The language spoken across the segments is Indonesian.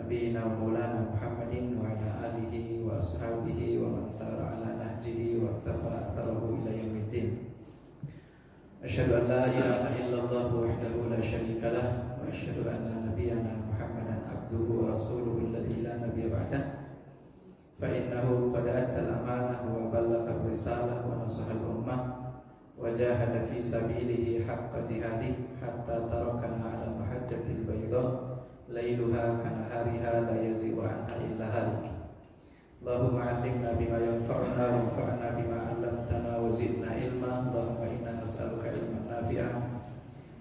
نبينا ومولانا محمد وعلى آله وأصحابه ومن سار على نهجه واقتفى أثره إلى يوم الدين. أشهد أن لا إله إلا الله وحده لا شريك له وأشهد أن نبينا محمدا عبده ورسوله الذي لا نبي بعده فإنه قد أدى الأمانة وبلغ الرسالة ونصح الأمة وجاهد في سبيله حق جهاده حتى تركنا على المحجة البيضاء ليلها كنهارها لا يزيغ عنها إلا هالك. اللهم علمنا بما ينفعنا وانفعنا بما علمتنا وزدنا علما. اللهم إنا نسألك علما نافعا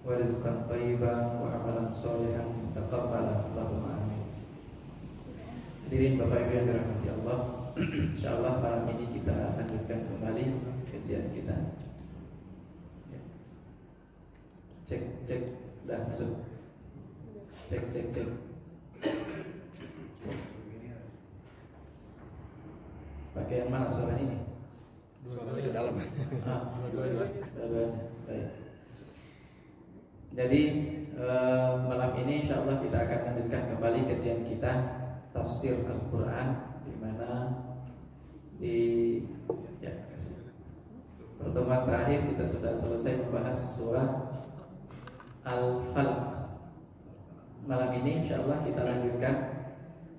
ورزقا طيبا وعملا صالحا متقبلا. اللهم آمين. Hadirin Bapak Ibu yang dirahmati Allah, insyaallah malam ini kita lanjutkan kembali kajian kita. Cek, dah masuk. Cek. Pakai yang mana suara ini? Suara di dalam. Dua-duanya. Baik. Jadi malam ini insyaallah kita akan lanjutkan kembali kajian kita tafsir Al-Quran, di mana pertemuan terakhir kita sudah selesai membahas surah Al-Falaq. Malam ini insyaallah kita lanjutkan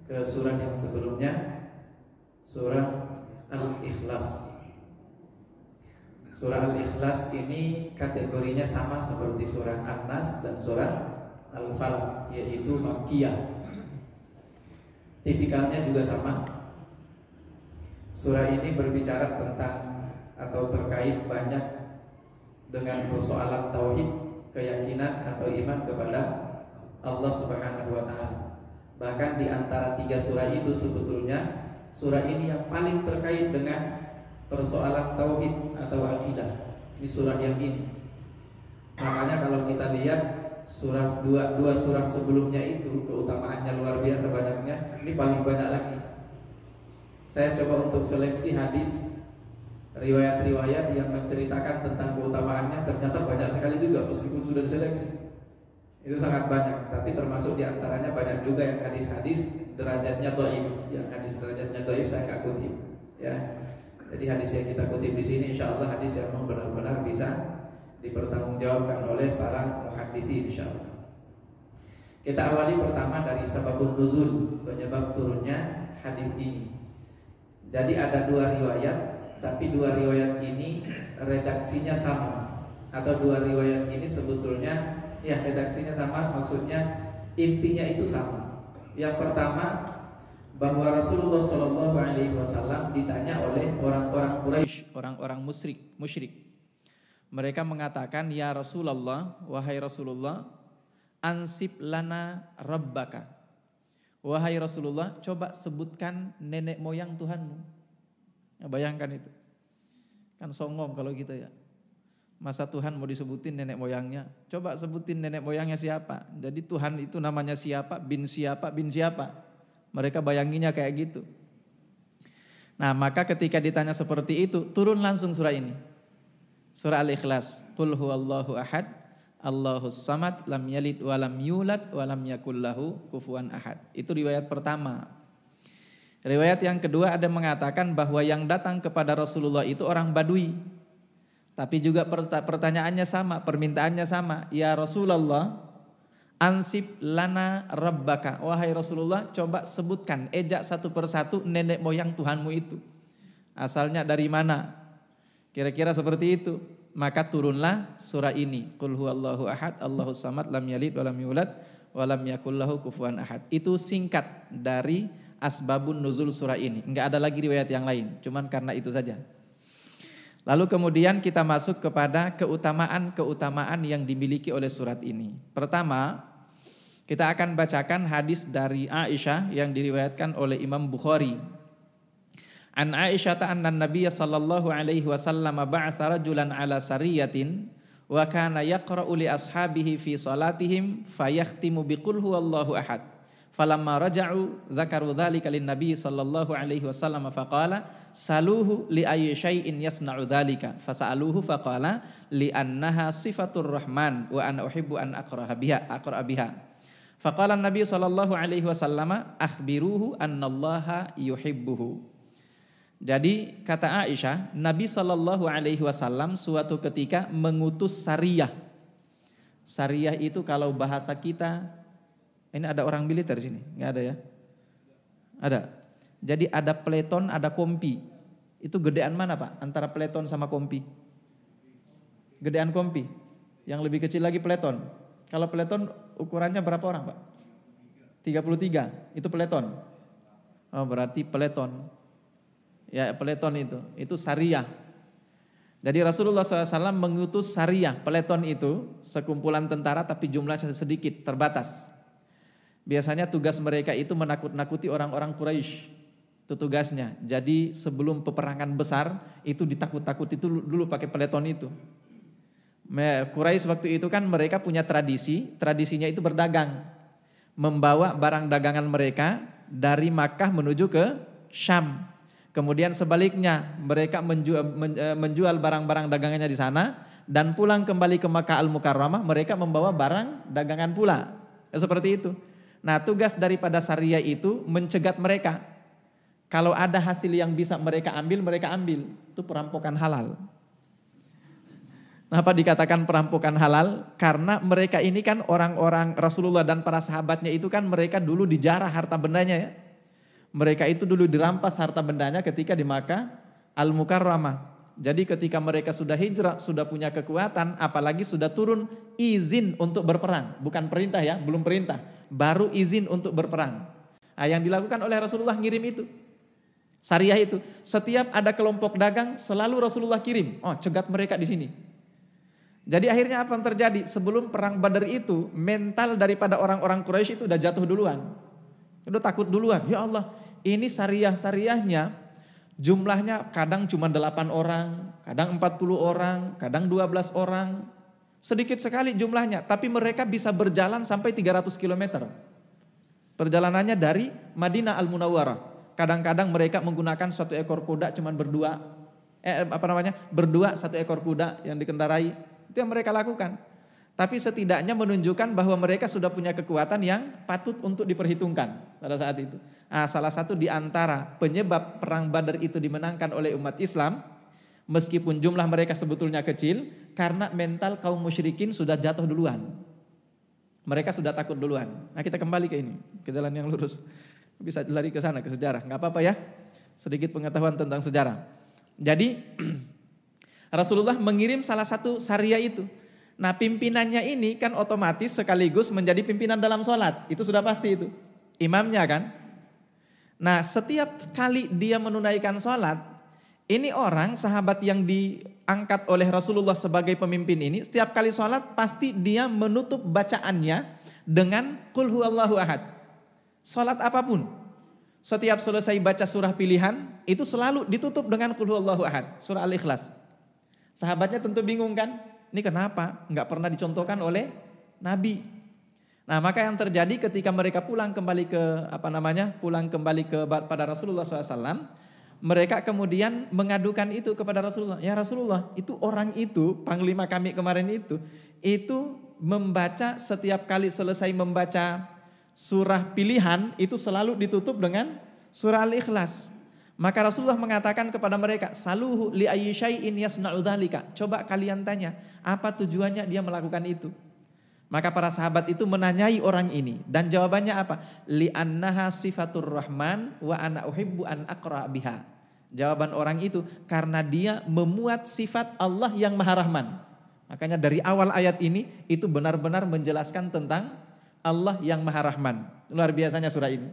ke surah yang sebelumnya, surah Al-Ikhlas. Surah Al-Ikhlas ini kategorinya sama seperti surah An-Nas dan surah Al-Falaq, yaitu Makkiyah. Tipikalnya juga sama. Surah ini berbicara tentang atau terkait banyak dengan persoalan tauhid, keyakinan atau iman kepada Allah Subhanahu wa taala. Bahkan di antara 3 surah itu sebetulnya surah ini yang paling terkait dengan persoalan tauhid atau akidah. Ini surah yang ini. Makanya kalau kita lihat surah dua surah sebelumnya itu keutamaannya luar biasa banyaknya. Ini paling banyak lagi. Saya coba untuk seleksi hadis, riwayat-riwayat yang menceritakan tentang keutamaannya, ternyata banyak sekali juga meskipun sudah diseleksi. Itu sangat banyak, tapi termasuk diantaranya banyak juga yang hadis-hadis derajatnya dhaif. Yang hadis derajatnya dhaif saya nggak kutip, ya. Jadi hadis yang kita kutip di sini insyaallah hadis yang memang benar-benar bisa dipertanggungjawabkan oleh para muhaditsin insyaallah. Kita awali pertama dari sababun nuzul, penyebab turunnya hadis ini. Jadi ada 2 riwayat, tapi 2 riwayat ini redaksinya sama, atau 2 riwayat ini sebetulnya ya redaksinya sama, maksudnya intinya itu sama. Yang pertama, bahwa Rasulullah SAW ditanya oleh orang-orang Quraisy, orang-orang musyrik. Mereka mengatakan, ya Rasulullah, wahai Rasulullah, ansib lana rabbaka. Wahai Rasulullah, coba sebutkan nenek moyang Tuhanmu. Ya, bayangkan itu. Kan songong kalau gitu ya. Masa Tuhan mau disebutin nenek moyangnya? Coba sebutin nenek moyangnya siapa. Jadi Tuhan itu namanya siapa, bin siapa, bin siapa. Mereka bayanginya kayak gitu. Nah, maka ketika ditanya seperti itu, turun langsung surah ini. Surah Al-Ikhlas. Qul huwallahu ahad, Allahus samad, lam yalid wa lam yulad wa lam yakul lahu kufuwan ahad. Itu riwayat pertama. Riwayat yang kedua ada mengatakan bahwa yang datang kepada Rasulullah itu orang Badui. Tapi juga pertanyaannya sama, permintaannya sama. Ya Rasulullah, ansib lana rabbaka. Wahai Rasulullah, coba sebutkan, ejak satu persatu nenek moyang Tuhanmu itu. Asalnya dari mana? Kira-kira seperti itu. Maka turunlah surah ini. Qul huwallahu ahad, Allahus samad, lam yalid wa lam yulad wa lam yakul lahu kufuwan ahad. Itu singkat dari asbabun nuzul surah ini. Enggak ada lagi riwayat yang lain, cuman karena itu saja. Lalu kemudian kita masuk kepada keutamaan-keutamaan yang dimiliki oleh surat ini. Pertama, kita akan bacakan hadis dari Aisyah yang diriwayatkan oleh Imam Bukhari. An Aisyah anna Nabiy sallallahu alaihi wasallam ba'atha rajulan ala sariyatin wa kana yaqra'u li ashabihi fi salatihim fayakhtimu biqul huwallahu ahad. Falamma raja'u dzakaru dzalika lin Nabiy sallallahu alaihi wasallam faqala saluhu li ayyi syai'in yasna'u dzalika fasa'aluhu faqala li annaha sifatur rahman wa ana uhibbu an aqra biha. Faqala Nabi sallallahu alaihi wasallam akhbiruhu annallaha yuhibbuhu. Jadi kata Aisyah, Nabi sallallahu alaihi wasallam suatu ketika mengutus sariyah. Sariyah itu kalau bahasa kita, ini ada orang militer sini, enggak ada ya? Ada. Jadi ada peleton, ada kompi. Itu gedean mana Pak? Antara peleton sama kompi? Gedean kompi. Yang lebih kecil lagi peleton. Kalau peleton ukurannya berapa orang Pak? 33. Itu peleton. Oh berarti peleton. Ya peleton itu sariyah. Jadi Rasulullah SAW mengutus sariyah, peleton itu sekumpulan tentara tapi jumlahnya sedikit, terbatas. Biasanya tugas mereka itu menakut-nakuti orang-orang Quraisy. Itu tugasnya. Jadi sebelum peperangan besar itu ditakut-takuti dulu pakai peleton itu. Quraisy waktu itu kan mereka punya tradisinya itu berdagang. Membawa barang dagangan mereka dari Makkah menuju ke Syam. Kemudian sebaliknya mereka menjual barang-barang dagangannya di sana dan pulang kembali ke Makkah Al-Mukarramah mereka membawa barang dagangan pula. Seperti itu. Nah, tugas daripada sariyah itu mencegat mereka. Kalau ada hasil yang bisa mereka ambil, mereka ambil. Itu perampokan halal. Kenapa dikatakan perampokan halal? Karena mereka ini kan orang-orang Rasulullah dan para sahabatnya itu kan mereka dulu dijarah harta bendanya ya. Mereka itu dulu dirampas harta bendanya ketika di Makkah Al-Mukarramah. Jadi ketika mereka sudah hijrah, sudah punya kekuatan, apalagi sudah turun izin untuk berperang. Bukan perintah ya, belum perintah. Baru izin untuk berperang. Nah, yang dilakukan oleh Rasulullah ngirim itu. Sariyah itu. Setiap ada kelompok dagang, selalu Rasulullah kirim. Oh, cegat mereka di sini. Jadi akhirnya apa yang terjadi? Sebelum perang Badar itu, mental daripada orang-orang Quraisy itu udah jatuh duluan. Udah takut duluan. Ya Allah, ini sariyahnya jumlahnya kadang cuma 8 orang, kadang 40 orang, kadang 12 orang. Sedikit sekali jumlahnya, tapi mereka bisa berjalan sampai 300 km. Perjalanannya dari Madinah Al-Munawwarah. Kadang-kadang mereka menggunakan satu ekor kuda cuma berdua. Berdua satu ekor kuda yang dikendarai. Itu yang mereka lakukan. Tapi setidaknya menunjukkan bahwa mereka sudah punya kekuatan yang patut untuk diperhitungkan pada saat itu. Nah, salah satu di antara penyebab perang Badar itu dimenangkan oleh umat Islam, meskipun jumlah mereka sebetulnya kecil, karena mental kaum musyrikin sudah jatuh duluan. Mereka sudah takut duluan. Nah, kita kembali ke ini, ke jalan yang lurus. Bisa lari ke sana, ke sejarah. Nggak apa-apa ya, sedikit pengetahuan tentang sejarah. Jadi Rasulullah mengirim salah satu sariyah itu. Nah, pimpinannya ini kan otomatis sekaligus menjadi pimpinan dalam sholat. Itu sudah pasti itu. Imamnya kan. Nah, setiap kali dia menunaikan sholat, ini orang sahabat yang diangkat oleh Rasulullah sebagai pemimpin ini, setiap kali sholat pasti dia menutup bacaannya dengan Qul huwallahu ahad. Sholat apapun. Setiap selesai baca surah pilihan, itu selalu ditutup dengan Qul huwallahu ahad. Surah Al-Ikhlas. Sahabatnya tentu bingung kan. Ini kenapa? Enggak pernah dicontohkan oleh Nabi. Nah, maka yang terjadi ketika mereka pulang kembali pada Rasulullah SAW, mereka kemudian mengadukan itu kepada Rasulullah. Ya Rasulullah, itu orang itu, panglima kami kemarin itu membaca setiap kali selesai membaca surah pilihan, itu selalu ditutup dengan surah Al-Ikhlas. Maka Rasulullah mengatakan kepada mereka, saluhu li ayyi syai'in yasna'u dzalika. Coba kalian tanya, apa tujuannya dia melakukan itu? Maka para sahabat itu menanyai orang ini dan jawabannya apa? Li annaha sifatur rahman wa ana uhibbu an aqra biha. Jawaban orang itu karena dia memuat sifat Allah yang Maha Rahman. Makanya dari awal ayat ini itu benar-benar menjelaskan tentang Allah yang Maha Rahman. Luar biasanya surah ini.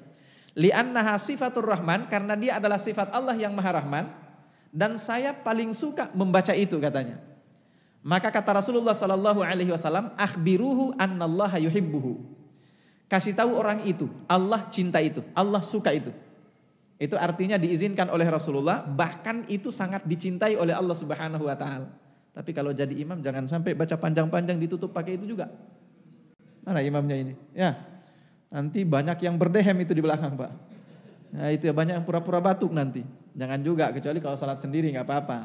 Li'annaha sifatur rahman, karena dia adalah sifat Allah yang Maha Rahman, dan saya paling suka membaca itu katanya. Maka kata Rasulullah SAW, akhbiruhu annallaha yuhibbuhu. Kasih tahu orang itu, Allah cinta itu, Allah suka itu. Itu artinya diizinkan oleh Rasulullah, bahkan itu sangat dicintai oleh Allah Subhanahu wa taala. Tapi kalau jadi imam jangan sampai baca panjang-panjang ditutup pakai itu juga. Mana imamnya ini? Ya. Nanti banyak yang berdehem itu di belakang Pak. Nah itu ya, banyak yang pura-pura batuk nanti. Jangan juga, kecuali kalau salat sendiri nggak apa-apa.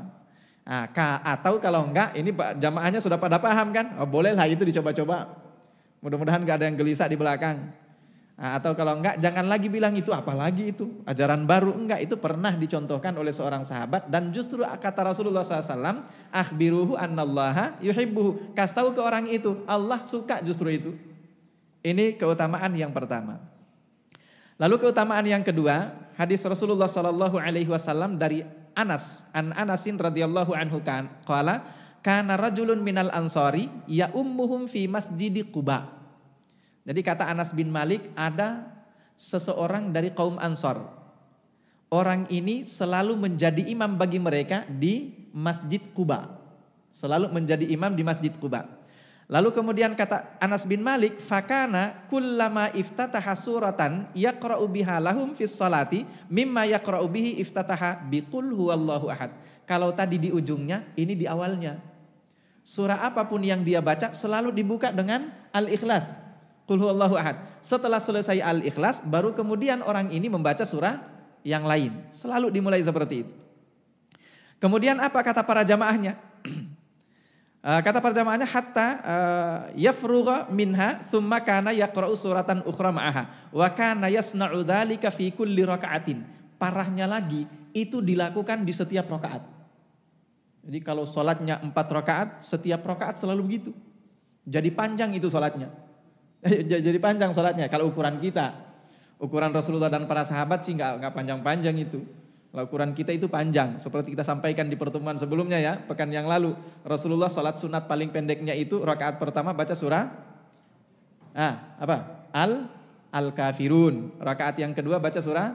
Nah, atau kalau enggak, ini Pak jamaahnya sudah pada paham kan? Oh, bolehlah itu dicoba-coba. Mudah-mudahan gak ada yang gelisah di belakang. Nah, atau kalau enggak, jangan lagi bilang itu apalagi itu ajaran baru. Enggak, itu pernah dicontohkan oleh seorang sahabat. Dan justru kata Rasulullah SAW, akhbiruhu annallaha yuhibbuhu. Kasih tahu ke orang itu, Allah suka justru itu. Ini keutamaan yang pertama. Lalu keutamaan yang kedua, hadis Rasulullah SAW dari Anas, an Anasin radhiyallahu anhu qala kana rajulun minal ansari ya ummuhum fi masjidi Quba. Jadi kata Anas bin Malik, ada seseorang dari kaum Ansor. Orang ini selalu menjadi imam bagi mereka di Masjid Quba. Selalu menjadi imam di Masjid Quba. Lalu kemudian kata Anas bin Malik, fakana kullama iftataha suratan yaqra'u biha lahum fis salati mimma yaqra'u bihi iftataha biqul huwallahu ahad. Kalau tadi di ujungnya, ini di awalnya. Surah apapun yang dia baca selalu dibuka dengan Al-Ikhlas. Qul huwallahu ahad. Setelah selesai Al-Ikhlas, baru kemudian orang ini membaca surah yang lain. Selalu dimulai seperti itu. Kemudian apa kata para jamaahnya? Kata para jamaahnya hatta yafrugha minha thumma kana yaqra'u suratan ukhra ma'aha wa kana yasna'u dzalika fi kulli raka'atin. Parahnya lagi, itu dilakukan di setiap rakaat. Jadi kalau sholatnya 4 rakaat, setiap rakaat selalu begitu. Jadi panjang itu sholatnya. Jadi panjang sholatnya. Kalau ukuran kita, ukuran Rasulullah dan para sahabat sih nggak panjang-panjang itu. Kalau ukuran kita itu panjang. Seperti kita sampaikan di pertemuan sebelumnya ya, pekan yang lalu. Rasulullah sholat sunat paling pendeknya itu rakaat pertama baca surah Al-Kafirun. Rakaat yang kedua baca surah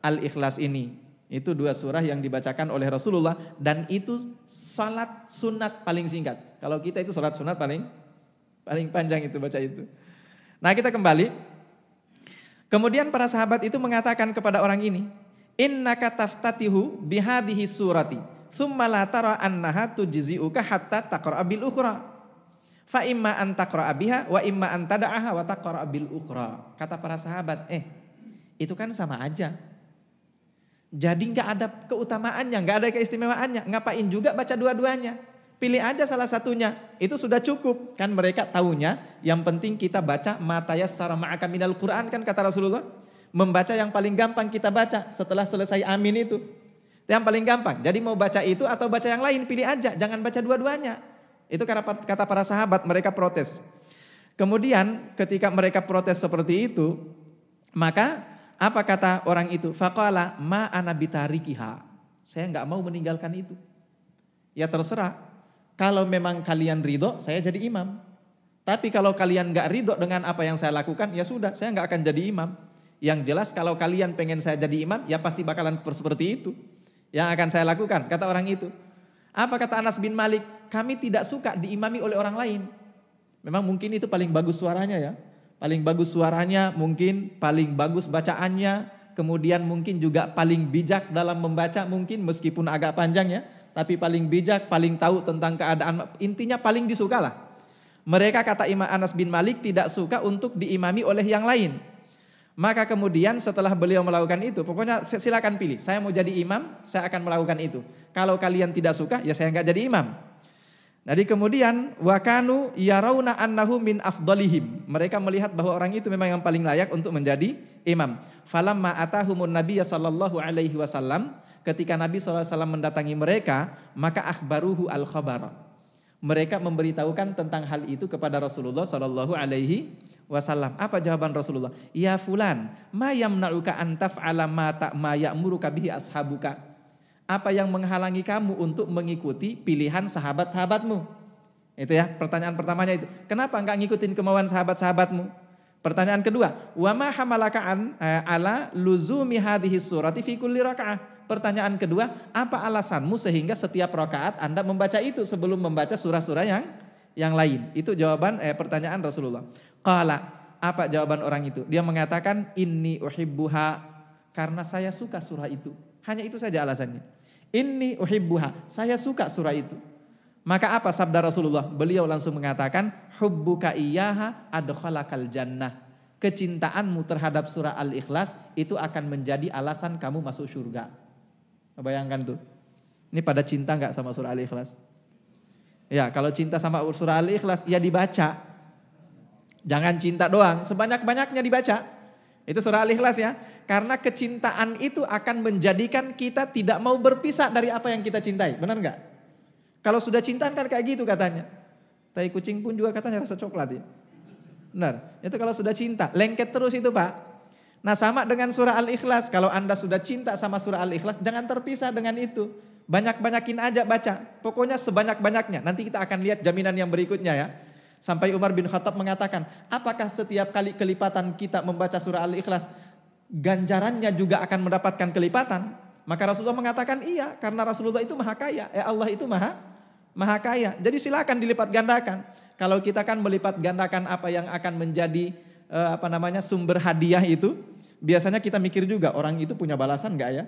Al-Ikhlas ini. Itu 2 surah yang dibacakan oleh Rasulullah. Dan itu sholat sunat paling singkat. Kalau kita itu sholat sunat paling panjang itu baca itu. Nah kita kembali. Kemudian para sahabat itu mengatakan kepada orang ini, innaka taftatihu bihadhihi surati thumma la tara annaha tujzi'uka hatta taqra'a bil ukhra fa imma an taqra'a biha wa imma an tada'aha wa taqra'a bil ukhra. Kata para sahabat, itu kan sama aja. Jadi enggak ada keutamaannya, enggak ada keistimewaannya. Ngapain juga baca dua-duanya? Pilih aja salah satunya, itu sudah cukup. Kan mereka tahunya yang penting kita baca matayassara ma'aka minal Qur'an, kan kata Rasulullah. Membaca yang paling gampang kita baca setelah selesai amin itu. Yang paling gampang. Jadi mau baca itu atau baca yang lain, pilih aja, jangan baca dua-duanya. Itu kata para sahabat, mereka protes. Kemudian ketika mereka protes seperti itu, maka apa kata orang itu? Faqala ma ana bitarikiha. Saya enggak mau meninggalkan itu. Ya terserah. Kalau memang kalian ridho, saya jadi imam. Tapi kalau kalian gak ridho dengan apa yang saya lakukan, ya sudah, saya gak akan jadi imam. Yang jelas kalau kalian pengen saya jadi imam, ya pasti bakalan seperti itu. Yang akan saya lakukan, kata orang itu. Apa kata Anas bin Malik? Kami tidak suka diimami oleh orang lain. Memang mungkin itu paling bagus suaranya ya. Paling bagus suaranya, mungkin paling bagus bacaannya. Kemudian mungkin juga paling bijak dalam membaca, mungkin meskipun agak panjang ya. Tapi paling bijak, paling tahu tentang keadaan, intinya paling disuka lah. Mereka kata Imam Anas bin Malik tidak suka untuk diimami oleh yang lain. Maka kemudian setelah beliau melakukan itu, pokoknya silakan pilih. Saya mau jadi imam, saya akan melakukan itu. Kalau kalian tidak suka, ya saya nggak jadi imam. Jadi kemudian wakanu yarawna annahu min afdalihim. Mereka melihat bahwa orang itu memang yang paling layak untuk menjadi imam. Falamma atahumun Nabiy sallallahu alaihi wasallam, ketika Nabi SAW mendatangi mereka, maka akhbaruhu al-khabara. Mereka memberitahukan tentang hal itu kepada Rasulullah SAW. Apa jawaban Rasulullah? Ya fulan, ma yamna'uka an taf'ala ma ya'muruka bihi ashabuka. Apa yang menghalangi kamu untuk mengikuti pilihan sahabat-sahabatmu? Itu ya, pertanyaan pertamanya itu. Kenapa enggak ngikutin kemauan sahabat-sahabatmu? Pertanyaan kedua, wa ma hamalaka ala luzumi hadhihi surati fi kulli raka'ah. Pertanyaan kedua, apa alasanmu sehingga setiap rakaat Anda membaca itu sebelum membaca surah-surah yang lain? Itu jawaban pertanyaan Rasulullah. Qala, apa jawaban orang itu? Dia mengatakan inni uhibbuha, karena saya suka surah itu. Hanya itu saja alasannya. Inni uhibbuha, saya suka surah itu. Maka apa sabda Rasulullah? Beliau langsung mengatakan hubbuka iyyaha adkhalakal jannah. Kecintaanmu terhadap surah Al-Ikhlas itu akan menjadi alasan kamu masuk surga. Bayangkan tuh. Ini pada cinta enggak sama surah Al-Ikhlas? Ya, kalau cinta sama surah Al-Ikhlas ya dibaca. Jangan cinta doang, sebanyak-banyaknya dibaca. Itu surah Al-Ikhlas ya. Karena kecintaan itu akan menjadikan kita tidak mau berpisah dari apa yang kita cintai. Benar nggak? Kalau sudah cinta kan kayak gitu katanya. Tai kucing pun juga katanya rasa coklat ya. Benar. Itu kalau sudah cinta, lengket terus itu Pak. Nah sama dengan surah Al-Ikhlas. Kalau Anda sudah cinta sama surah Al-Ikhlas, jangan terpisah dengan itu. Banyak-banyakin aja baca. Pokoknya sebanyak-banyaknya. Nanti kita akan lihat jaminan yang berikutnya ya. Sampai Umar bin Khattab mengatakan, apakah setiap kali kelipatan kita membaca surah Al-Ikhlas, ganjarannya juga akan mendapatkan kelipatan? Maka Rasulullah mengatakan iya, karena Rasulullah itu maha kaya. Allah itu maha kaya. Jadi silakan dilipat gandakan. Kalau kita kan melipat gandakan apa yang akan menjadi sumber hadiah itu, biasanya kita mikir juga orang itu punya balasan nggak ya?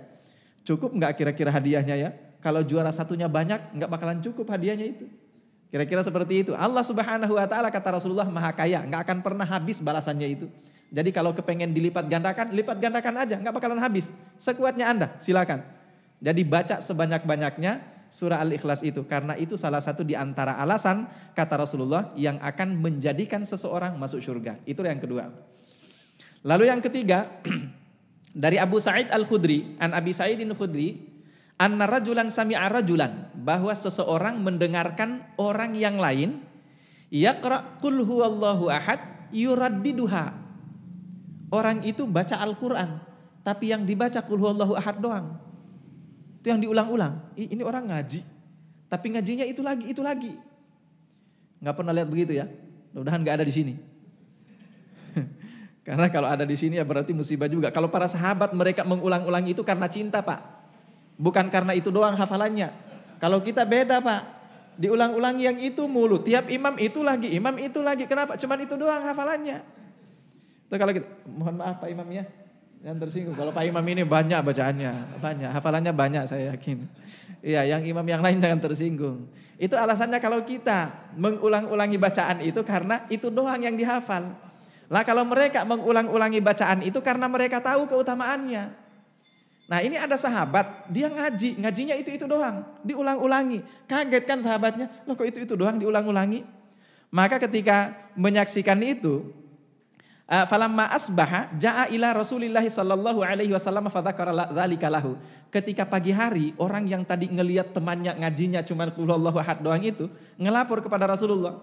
Cukup nggak kira-kira hadiahnya ya? Kalau juara satunya banyak, nggak bakalan cukup hadiahnya itu. Kira-kira seperti itu. Allah Subhanahu wa taala kata Rasulullah maha kaya, enggak akan pernah habis balasannya itu. Jadi kalau kepengen dilipat gandakan, lipat gandakan aja, enggak bakalan habis. Sekuatnya Anda, silakan. Jadi baca sebanyak-banyaknya surah Al-Ikhlas itu, karena itu salah satu di antara alasan kata Rasulullah yang akan menjadikan seseorang masuk surga. Itu yang kedua. Lalu yang ketiga, dari Abu Sa'id Al-Khudri, an Abi Sa'id Al-Khudri, anna rajulan sami'a rajulan, bahwa seseorang mendengarkan orang yang lain yaqra qul huwallahu ahad yuraddiduha. Orang itu baca Al-Qur'an, tapi yang dibaca qul huwallahu ahad doang. Itu yang diulang-ulang. Ini orang ngaji, tapi ngajinya itu lagi. Enggak pernah lihat begitu ya? Mudah-mudahan enggak ada di sini. Karena kalau ada di sini ya berarti musibah juga. Kalau para sahabat mereka mengulang-ulang itu karena cinta, Pak. Bukan karena itu doang hafalannya. Kalau kita beda Pak. Diulang-ulangi yang itu mulu. Tiap imam itu lagi. Kenapa? Cuman itu doang hafalannya. Itu kalau kita, mohon maaf Pak Imam ya. Yang tersinggung. Kalau Pak Imam ini banyak bacaannya. Banyak. Hafalannya banyak saya yakin. Iya yang imam yang lain jangan tersinggung. Itu alasannya kalau kita mengulang-ulangi bacaan itu karena itu doang yang dihafal. Lah kalau mereka mengulang-ulangi bacaan itu karena mereka tahu keutamaannya. Nah ini ada sahabat, dia ngajinya itu doang, diulang-ulangi. Kaget kan sahabatnya, loh kok itu doang diulang-ulangi. Maka ketika menyaksikan itu, falamma asbaha ja'a ila Rasulillah sallallahu alaihi wasallam fadzakara dzalika lahu. Ketika pagi hari, orang yang tadi ngelihat temannya ngajinya cuma qul huwallahu ahad doang itu, ngelapor kepada Rasulullah.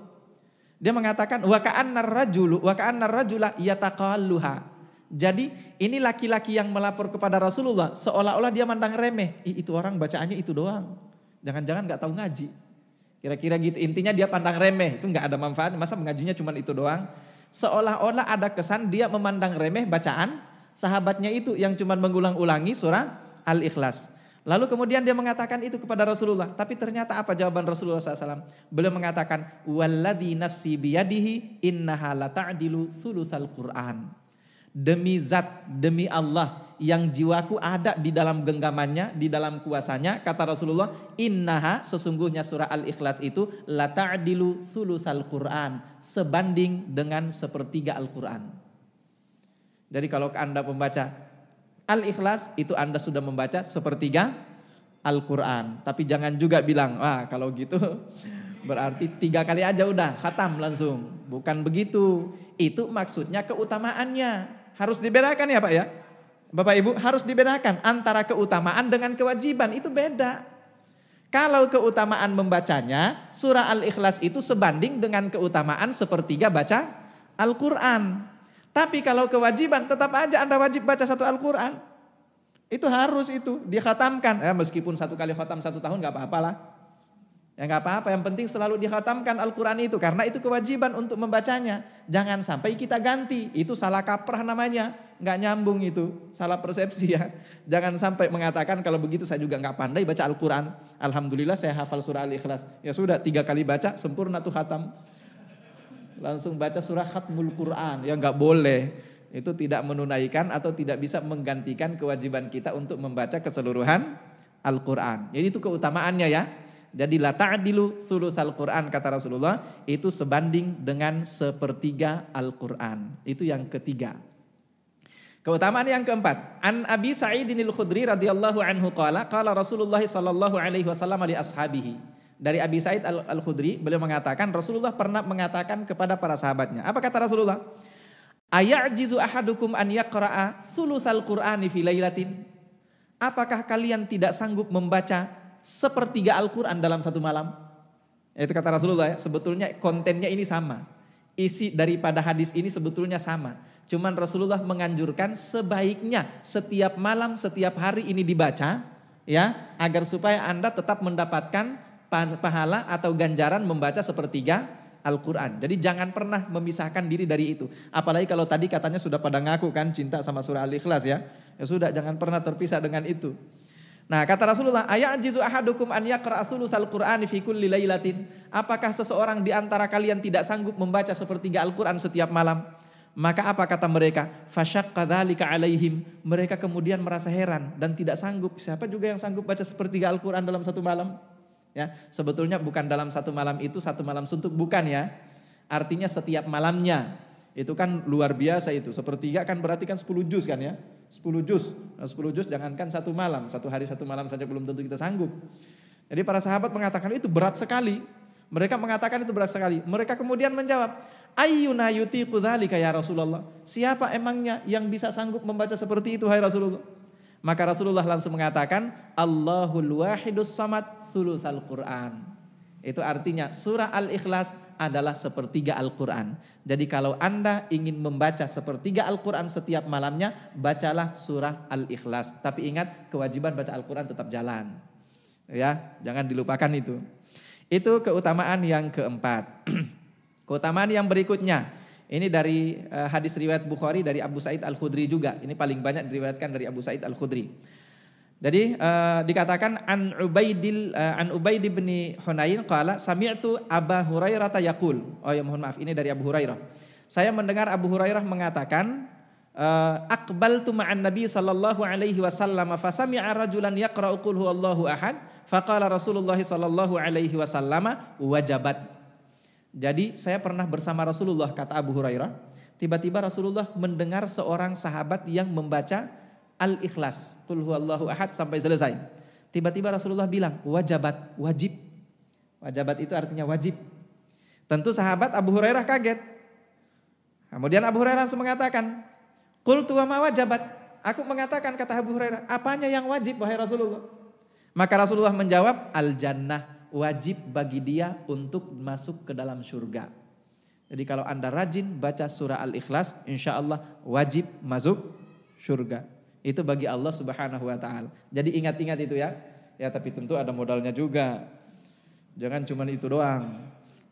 Dia mengatakan wa ka'annar rajula yataqalluha. Jadi ini laki-laki yang melapor kepada Rasulullah seolah-olah dia mandang remeh. Itu orang bacaannya itu doang. Jangan-jangan gak tahu ngaji. Kira-kira gitu. Intinya dia pandang remeh. Itu gak ada manfaat. Masa mengajinya cuma itu doang. Seolah-olah ada kesan dia memandang remeh bacaan sahabatnya itu yang cuma mengulang-ulangi surah Al-Ikhlas. Lalu kemudian dia mengatakan itu kepada Rasulullah. Tapi ternyata apa jawaban Rasulullah SAW? Beliau mengatakan, walladzi nafsi biyadihi innaha lata'dilu thulutsal Qur'an. Demi zat, demi Allah yang jiwaku ada di dalam genggamannya, di dalam kuasanya, kata Rasulullah, innaha sesungguhnya surah Al-Ikhlas itu la ta'dilu thulutsal Qur'an, sebanding dengan sepertiga Al-Qur'an. Jadi kalau Anda membaca Al-Ikhlas itu Anda sudah membaca sepertiga Al-Qur'an. Tapi jangan juga bilang, kalau gitu berarti 3 kali aja udah khatam langsung. Bukan begitu. Itu maksudnya keutamaannya. Harus dibedakan ya Pak ya. Bapak Ibu harus dibedakan antara keutamaan dengan kewajiban, itu beda. Kalau keutamaan membacanya, surah Al-Ikhlas itu sebanding dengan keutamaan sepertiga baca Al-Quran. Tapi kalau kewajiban tetap aja Anda wajib baca satu Al-Quran. Itu harus itu dikhatamkan. Meskipun 1 kali khatam 1 tahun gak apa-apa lah. Ya gak apa-apa, yang penting selalu dikhatamkan Al-Quran itu. Karena itu kewajiban untuk membacanya. Jangan sampai kita ganti, itu salah kaprah namanya. Gak nyambung itu, salah persepsi ya. Jangan sampai mengatakan kalau begitu saya juga gak pandai baca Al-Quran. Alhamdulillah saya hafal surah Al-Ikhlas. Ya sudah 3 kali baca, sempurna tuh khatam. Langsung baca surah Khatmul Quran, ya gak boleh. Itu tidak menunaikan atau tidak bisa menggantikan kewajiban kita untuk membaca keseluruhan Al-Quran. Jadi itu keutamaannya ya. Jadi la ta'dilu thulutsal Qur'an kata Rasulullah, itu sebanding dengan sepertiga Al-Qur'an. Itu yang ketiga. Keutamaan yang keempat, an Abi Sa'idin Al-Khudri radhiyallahu anhu qala Rasulullah sallallahu alaihi wasallam li ashabihi. Dari Abi Sa'id Al-Khudri, beliau mengatakan Rasulullah pernah mengatakan kepada para sahabatnya. Apa kata Rasulullah? Aya'jizu ahadukum an yaqra'a sulusal Qur'ani fi lailatin? Apakah kalian tidak sanggup membaca sepertiga Al-Quran dalam satu malam? Itu kata Rasulullah ya. Sebetulnya kontennya ini sama. Isi daripada hadis ini sebetulnya sama. Cuman Rasulullah menganjurkan sebaiknya setiap malam, setiap hari ini dibaca, ya, agar supaya Anda tetap mendapatkan pahala atau ganjaran membaca sepertiga Al-Quran. Jadi jangan pernah memisahkan diri dari itu. Apalagi kalau tadi katanya sudah pada ngaku kan cinta sama surah Al-Ikhlas ya. Ya sudah, jangan pernah terpisah dengan itu. Nah, kata Rasulullah, aya'jizu ahadukum an yaqra'a thulusal Qur'ani fi kulli lailatin? Apakah seseorang di antara kalian tidak sanggup membaca sepertiga Al-Quran setiap malam? Maka apa kata mereka? Fasyaqqa dzalika alaihim. Mereka kemudian merasa heran dan tidak sanggup. Siapa juga yang sanggup baca sepertiga Al-Quran dalam satu malam? Ya, sebetulnya bukan dalam satu malam itu satu malam suntuk, bukan ya. Artinya setiap malamnya. Itu kan luar biasa itu. Sepertiga kan berarti kan 10 juz kan ya. 10 juz. Nah, 10 juz jangankan satu malam. Satu hari satu malam saja belum tentu kita sanggup. Jadi para sahabat mengatakan itu berat sekali. Mereka mengatakan itu berat sekali. Mereka kemudian menjawab, ayyuna yutiqu dzalika ya Rasulullah? Siapa emangnya yang bisa sanggup membaca seperti itu hai Rasulullah? Maka Rasulullah langsung mengatakan, Allahul wahidus samad thulusal Qur'an. Itu artinya surah Al-Ikhlas adalah sepertiga Al-Quran. Jadi kalau Anda ingin membaca sepertiga Al-Quran setiap malamnya, bacalah surah Al-Ikhlas. Tapi ingat, kewajiban baca Al-Quran tetap jalan. Ya, jangan dilupakan itu. Itu keutamaan yang keempat. Keutamaan yang berikutnya, ini dari hadis riwayat Bukhari dari Abu Sa'id Al-Khudri juga. Ini paling banyak diriwayatkan dari Abu Sa'id Al-Khudri. Jadi dikatakan an Ubaid bin Hunain qala sami'tu Aba Hurairah yaqul. Oh ya mohon maaf, ini dari Abu Hurairah. Saya mendengar Abu Hurairah mengatakan aqbaltu ma'an Nabi sallallahu alaihi wasallam fa sami'a rajulan yaqra'u qul huwallahu ahad faqala Rasulullah sallallahu alaihi wasallam wajabat. Jadi saya pernah bersama Rasulullah, kata Abu Hurairah, tiba-tiba Rasulullah mendengar seorang sahabat yang membaca Al-Ikhlas, qul huwallahu ahad sampai selesai. Tiba-tiba Rasulullah bilang, wajabat, wajib. Wajabat itu artinya wajib. Tentu sahabat Abu Hurairah kaget. Kemudian Abu Hurairah langsung mengatakan, qultu wa ma wajabat? Aku mengatakan, kata Abu Hurairah, apanya yang wajib wahai Rasulullah? Maka Rasulullah menjawab, al-jannah, wajib bagi dia untuk masuk ke dalam surga. Jadi kalau Anda rajin baca surah Al-Ikhlas, insya Allah wajib masuk surga. Itu bagi Allah Subhanahu wa taala. Jadi ingat-ingat itu ya. Ya tapi tentu ada modalnya juga. Jangan cuma itu doang.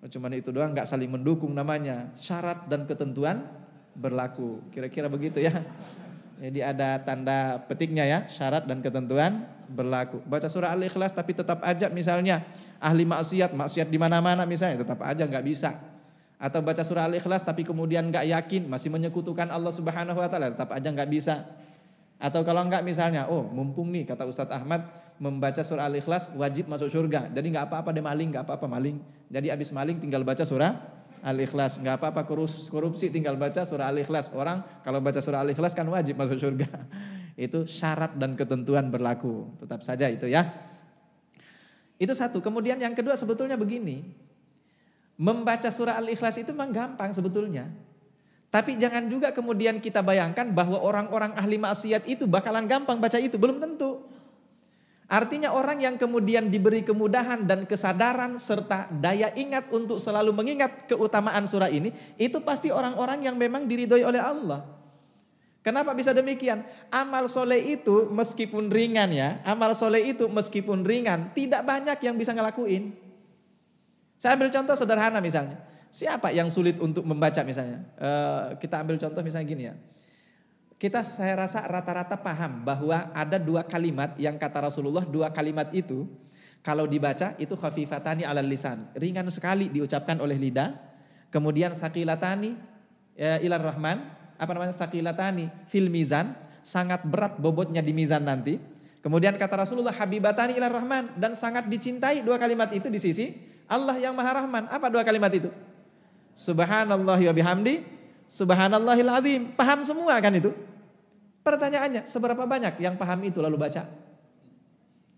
Cuma itu doang enggak saling mendukung namanya. Syarat dan ketentuan berlaku. Kira-kira begitu ya. Jadi ada tanda petiknya ya, syarat dan ketentuan berlaku. Baca surah Al-Ikhlas tapi tetap aja misalnya ahli maksiat di mana-mana misalnya tetap aja enggak bisa. Atau baca surah Al-Ikhlas tapi kemudian enggak yakin, masih menyekutukan Allah Subhanahu wa taala, tetap aja enggak bisa. Atau kalau enggak misalnya, oh mumpung nih kata Ustadz Ahmad membaca surah Al-Ikhlas wajib masuk surga. Jadi enggak apa-apa deh maling, enggak apa-apa maling. Jadi habis maling tinggal baca surah Al-Ikhlas. Enggak apa-apa korupsi tinggal baca surah Al-Ikhlas. Orang kalau baca surah Al-Ikhlas kan wajib masuk surga. Itu syarat dan ketentuan berlaku. Tetap saja itu ya. Itu satu. Kemudian yang kedua sebetulnya begini. Membaca surah Al-Ikhlas itu memang gampang sebetulnya. Tapi jangan juga kemudian kita bayangkan bahwa orang-orang ahli maksiat itu bakalan gampang baca itu. Belum tentu. Artinya orang yang kemudian diberi kemudahan dan kesadaran serta daya ingat untuk selalu mengingat keutamaan surah ini, itu pasti orang-orang yang memang diridhoi oleh Allah. Kenapa bisa demikian? Amal soleh itu meskipun ringan ya, amal soleh itu meskipun ringan, tidak banyak yang bisa ngelakuin. Saya ambil contoh sederhana misalnya. Siapa yang sulit untuk membaca misalnya? Kita ambil contoh misalnya gini ya. Saya rasa rata-rata paham bahwa ada dua kalimat yang kata Rasulullah, dua kalimat itu kalau dibaca itu khafifatani alal lisan, ringan sekali diucapkan oleh lidah. Kemudian tsaqilatani ilar rahman, tsaqilatani fil mizan, sangat berat bobotnya di mizan nanti. Kemudian kata Rasulullah habibatani ilar rahman, dan sangat dicintai dua kalimat itu di sisi Allah yang Maha Rahman. Apa dua kalimat itu? Subhanallah wa bihamdi, subhanallahil azim. Paham semua kan itu? Pertanyaannya, seberapa banyak yang paham itu lalu baca?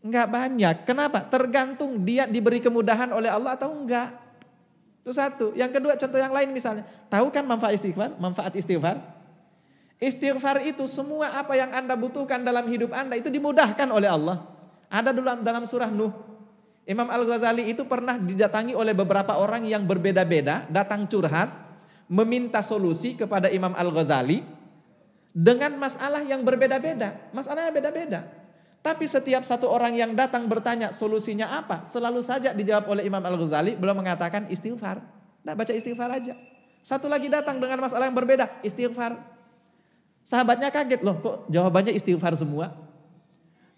Enggak banyak. Kenapa? Tergantung dia diberi kemudahan oleh Allah atau enggak. Itu satu. Yang kedua, contoh yang lain misalnya. Tahu kan manfaat istighfar? Manfaat istighfar? Istighfar itu semua apa yang Anda butuhkan dalam hidup Anda itu dimudahkan oleh Allah. Ada dalam surah Nuh. Imam Al-Ghazali itu pernah didatangi oleh beberapa orang yang berbeda-beda, datang curhat, meminta solusi kepada Imam Al-Ghazali dengan masalah yang berbeda-beda. Masalahnya beda-beda. Tapi setiap satu orang yang datang bertanya solusinya apa, selalu saja dijawab oleh Imam Al-Ghazali, beliau mengatakan istighfar. Nah, baca istighfar aja. Satu lagi datang dengan masalah yang berbeda, istighfar. Sahabatnya kaget, loh kok jawabannya istighfar semua?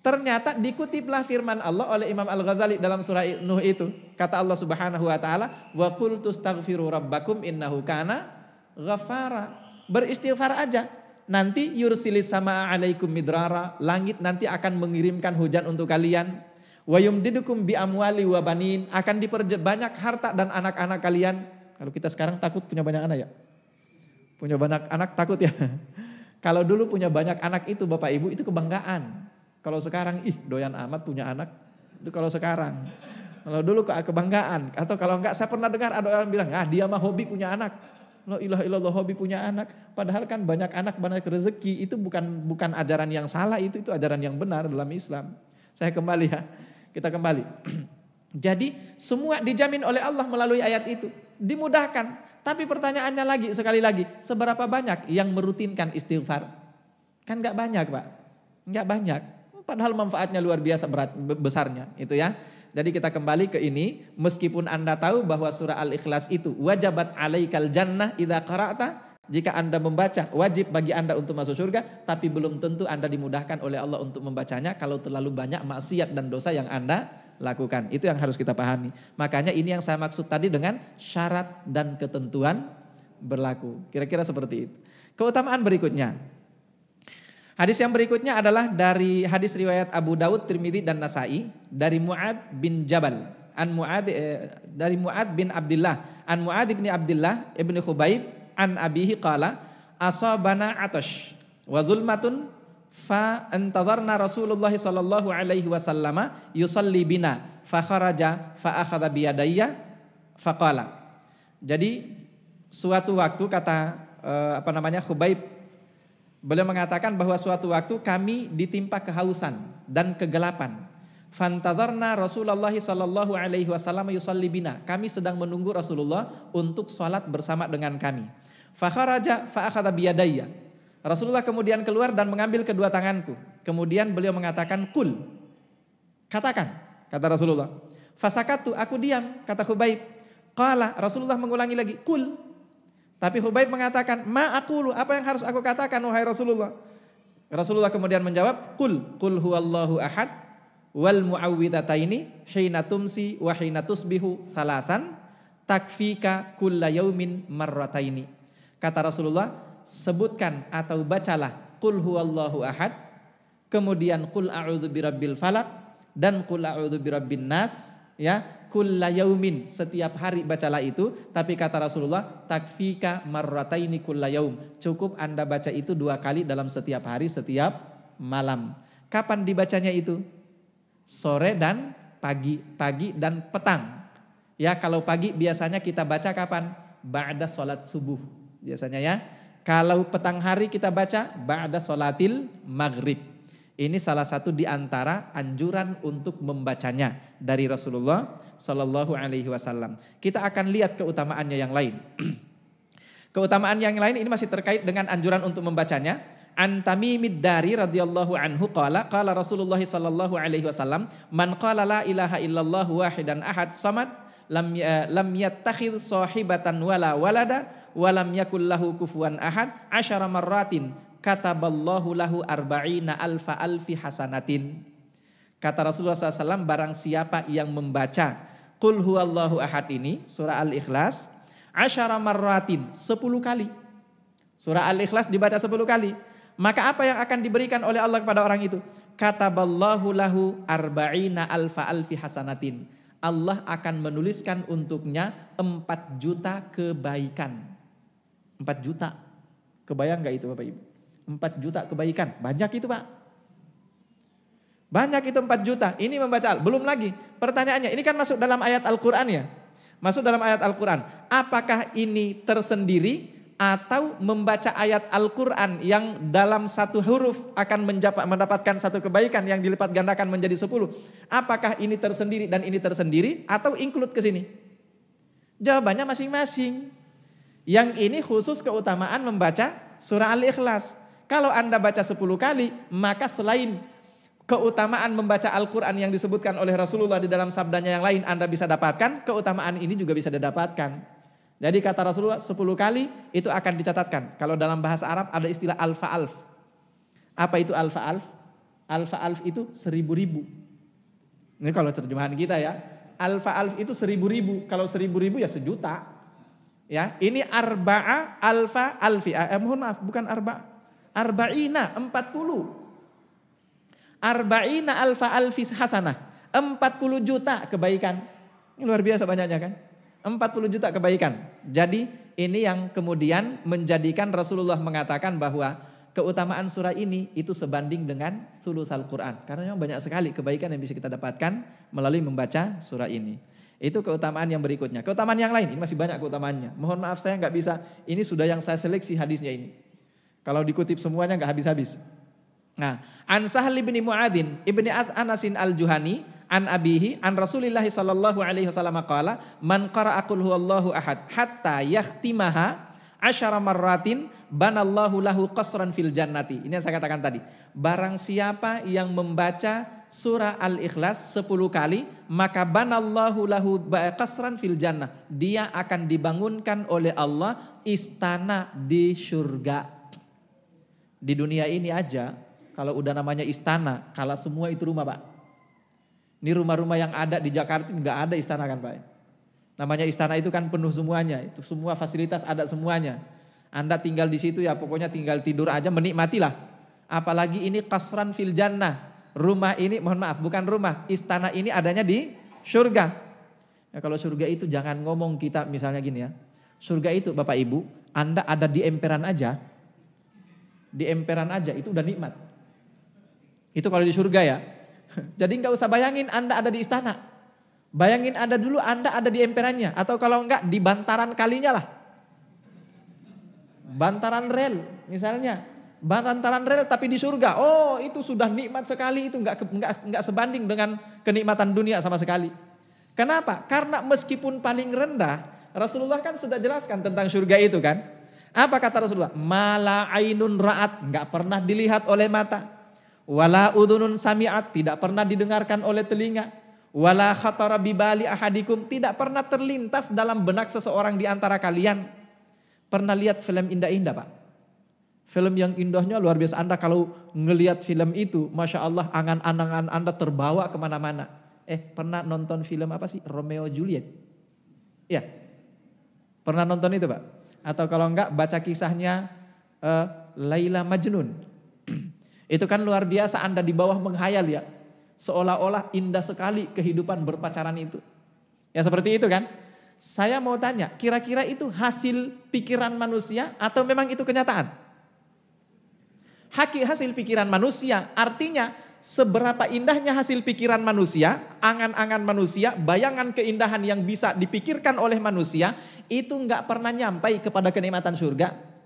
Ternyata dikutiplah firman Allah oleh Imam Al-Ghazali dalam surah Nuh itu. Kata Allah Subhanahu wa taala, "Wa qul tastaghfiru rabbakum innahu kana ghaffara." Beristighfar aja. Nanti yursilis sama alaikum midrara, langit nanti akan mengirimkan hujan untuk kalian. Wa yumdidukum bi amwali wa banin, akan diperbanyak harta dan anak-anak kalian. Kalau kita sekarang takut punya banyak anak ya? Punya banyak anak takut ya? Kalau dulu punya banyak anak itu Bapak Ibu itu kebanggaan. Kalau sekarang doyan amat punya anak. Itu kalau sekarang. Kalau dulu kebanggaan. Atau kalau enggak, saya pernah dengar ada orang bilang, dia mah hobi punya anak. La ilaha illallah, hobi punya anak. Padahal kan banyak anak banyak rezeki. Itu bukan ajaran yang salah, itu ajaran yang benar dalam Islam. Saya kembali ya. Kita kembali. Jadi semua dijamin oleh Allah melalui ayat itu. Dimudahkan. Tapi pertanyaannya lagi, sekali lagi. Seberapa banyak yang merutinkan istighfar? Kan enggak banyak Pak. Enggak banyak. Padahal manfaatnya luar biasa besarnya itu ya. Jadi kita kembali ke ini, meskipun Anda tahu bahwa surah Al-Ikhlas itu wajabat alaikal jannah idza qara'ta, jika Anda membaca wajib bagi Anda untuk masuk surga, tapi belum tentu Anda dimudahkan oleh Allah untuk membacanya kalau terlalu banyak maksiat dan dosa yang Anda lakukan. Itu yang harus kita pahami. Makanya ini yang saya maksud tadi dengan syarat dan ketentuan berlaku. Kira-kira seperti itu. Keutamaan berikutnya. Hadis yang berikutnya adalah dari hadis riwayat Abu Daud, Tirmidzi dan Nasai dari Mu'adz bin Jabal, dari Mu'adz bin Abdullah, an Mu'adz bin Abdullah ibn Khubaib an abihi qala asabana atash wa dhulmatun fa antadharna Rasulullah sallallahu alaihi wasallam yusalli bina fa kharaja fa akhadha bi yadayya fa qala. Jadi suatu waktu kata Khubaib, beliau mengatakan bahwa suatu waktu kami ditimpa kehausan dan kegelapan. Fantadharna Rasulullah sallallahu alaihi wasallam yusalli bina. Kami sedang menunggu Rasulullah untuk salat bersama dengan kami. Fa kharaja fa akhadha bi yadayya. Rasulullah kemudian keluar dan mengambil kedua tanganku. Kemudian beliau mengatakan kul. Katakan, kata Rasulullah. Fasakatu, aku diam, kata Khubaib. Qala, Rasulullah mengulangi lagi, kul. Tapi Khubaib mengatakan, ma aqulu, apa yang harus aku katakan wahai Rasulullah? Rasulullah kemudian menjawab, qul huwallahu ahad wal muawwidataini hina tumsi wa hina tusbihu thalathan takfika kulla yaumin marrataini. Kata Rasulullah, sebutkan atau bacalah qul huwallahu ahad, kemudian qul a'udzu birabbil falaq dan qul a'udzu birabbin nas, ya. Kulla yaumin, setiap hari bacalah itu. Tapi kata Rasulullah, takfika marrataini kulla yaum, cukup Anda baca itu 2 kali dalam setiap hari, setiap malam. Kapan dibacanya itu? Sore dan pagi dan petang. Ya, kalau pagi biasanya kita baca kapan? Ba'da sholat subuh biasanya ya. Kalau petang hari kita baca ba'da sholatil maghrib. Ini salah satu di antara anjuran untuk membacanya dari Rasulullah Sallallahu Alaihi Wasallam. Kita akan lihat keutamaannya yang lain. Keutamaan yang lain ini masih terkait dengan anjuran untuk membacanya. An Tamimid Dari radhiyallahu anhu qala Rasulullah Sallallahu Alaihi Wasallam, man qala la ilaha illallah wahidan ahad samad lam yattakhidh sahibatan wala walada wa lam yakul lahu kufuwan ahad 10 marratin kataballahu lahu arba'ina alfi hasanatin. Kata Rasulullah SAW, barang siapa yang membaca Qul huwallahu ahad ini, surah Al-Ikhlas, 10 marratin, 10 kali. Surah Al-Ikhlas dibaca 10 kali. Maka apa yang akan diberikan oleh Allah kepada orang itu? Kataballahu lahu arba'ina alfi hasanatin. Allah akan menuliskan untuknya 4 juta kebaikan. 4 juta. Kebayang gak itu Bapak Ibu? 4 juta kebaikan, banyak itu Pak. Banyak itu 4 juta. Ini membaca. Belum lagi. Pertanyaannya, ini kan masuk dalam ayat Al-Quran ya. Masuk dalam ayat Al-Quran. Apakah ini tersendiri atau membaca ayat Al-Quran yang dalam satu huruf akan mendapatkan satu kebaikan yang dilipat gandakan menjadi 10. Apakah ini tersendiri dan ini tersendiri atau include ke sini? Jawabannya masing-masing. Yang ini khusus keutamaan membaca surah Al-Ikhlas. Kalau Anda baca 10 kali, maka selain keutamaan membaca Al-Quran yang disebutkan oleh Rasulullah di dalam sabdanya yang lain Anda bisa dapatkan, keutamaan ini juga bisa didapatkan. Jadi kata Rasulullah 10 kali itu akan dicatatkan. Kalau dalam bahasa Arab ada istilah alfa-alf. Apa itu alfa-alf? Alfa-alf itu 1000.000. Ini kalau terjemahan kita ya. Alfa-alf itu 1000.000. Kalau 1000.000 ya 1 juta. Ya, ini arba'a alfa alfi. Mohon maaf, bukan arba'ina 40. Arba'ina alfa alfi hasanah. 40 juta kebaikan. Ini luar biasa banyaknya kan. 40 juta kebaikan. Jadi ini yang kemudian menjadikan Rasulullah mengatakan bahwa keutamaan surah ini itu sebanding dengan thulutsal Quran. Karena memang banyak sekali kebaikan yang bisa kita dapatkan melalui membaca surah ini. Itu keutamaan yang berikutnya. Keutamaan yang lain, ini masih banyak keutamaannya. Mohon maaf saya nggak bisa, ini sudah yang saya seleksi hadisnya ini. Kalau dikutip semuanya nggak habis-habis. Nah, an Sahal bin Mu'adzin ibni Anasin al-Juhani an abihi an Rasulillah sallallahu alaihi wasallam qala man qara'a qul huwallahu ahad hatta yakhtimaha 10 marratin banallahu lahu qasran fil jannati. Ini yang saya katakan tadi. Barang siapa yang membaca surah Al-Ikhlas 10 kali, maka banallahu lahu qasran fil jannah. Dia akan dibangunkan oleh Allah istana di surga. Di dunia ini aja kalau udah namanya istana, kalau semua itu rumah Pak. Ini rumah-rumah yang ada di Jakarta nggak ada istana kan Pak. Namanya istana itu kan penuh semuanya, itu semua fasilitas ada semuanya. Anda tinggal di situ ya pokoknya tinggal tidur aja menikmatilah. Apalagi ini qasran fil jannah. Rumah ini mohon maaf bukan rumah, istana ini adanya di surga. Ya, kalau surga itu jangan ngomong kita misalnya gini ya. Surga itu Bapak Ibu, Anda ada di emperan aja. Di emperan aja itu udah nikmat. Itu kalau di surga ya. Jadi nggak usah bayangin Anda ada di istana. Bayangin Anda dulu Anda ada di emperannya. Atau kalau enggak di bantaran kalinya lah. Bantaran rel misalnya. Bantaran rel tapi di surga. Oh itu sudah nikmat sekali. Itu nggak sebanding dengan kenikmatan dunia sama sekali. Kenapa? Karena meskipun paling rendah. Rasulullah kan sudah jelaskan tentang surga itu kan. Apa kata Rasulullah? Mala ainun ra'at. Nggak pernah dilihat oleh mata. Wala udhunun sami'at, tidak pernah didengarkan oleh telinga. Wala khatara bibali ahadikum, tidak pernah terlintas dalam benak seseorang di antara kalian. Pernah lihat film indah-indah Pak? Film yang indahnya luar biasa. Anda kalau ngelihat film itu, Masya Allah angan-angan Anda terbawa kemana-mana. Pernah nonton film apa sih? Romeo Juliet? Ya, pernah nonton itu Pak? Atau kalau enggak baca kisahnya Laila Majnun. Itu kan luar biasa Anda di bawah menghayal ya. Seolah-olah indah sekali kehidupan berpacaran itu. Ya seperti itu kan. Saya mau tanya, kira-kira itu hasil pikiran manusia atau memang itu kenyataan? Hasil pikiran manusia artinya seberapa indahnya hasil pikiran manusia, angan-angan manusia, bayangan keindahan yang bisa dipikirkan oleh manusia itu nggak pernah nyampai kepada kenikmatan surga.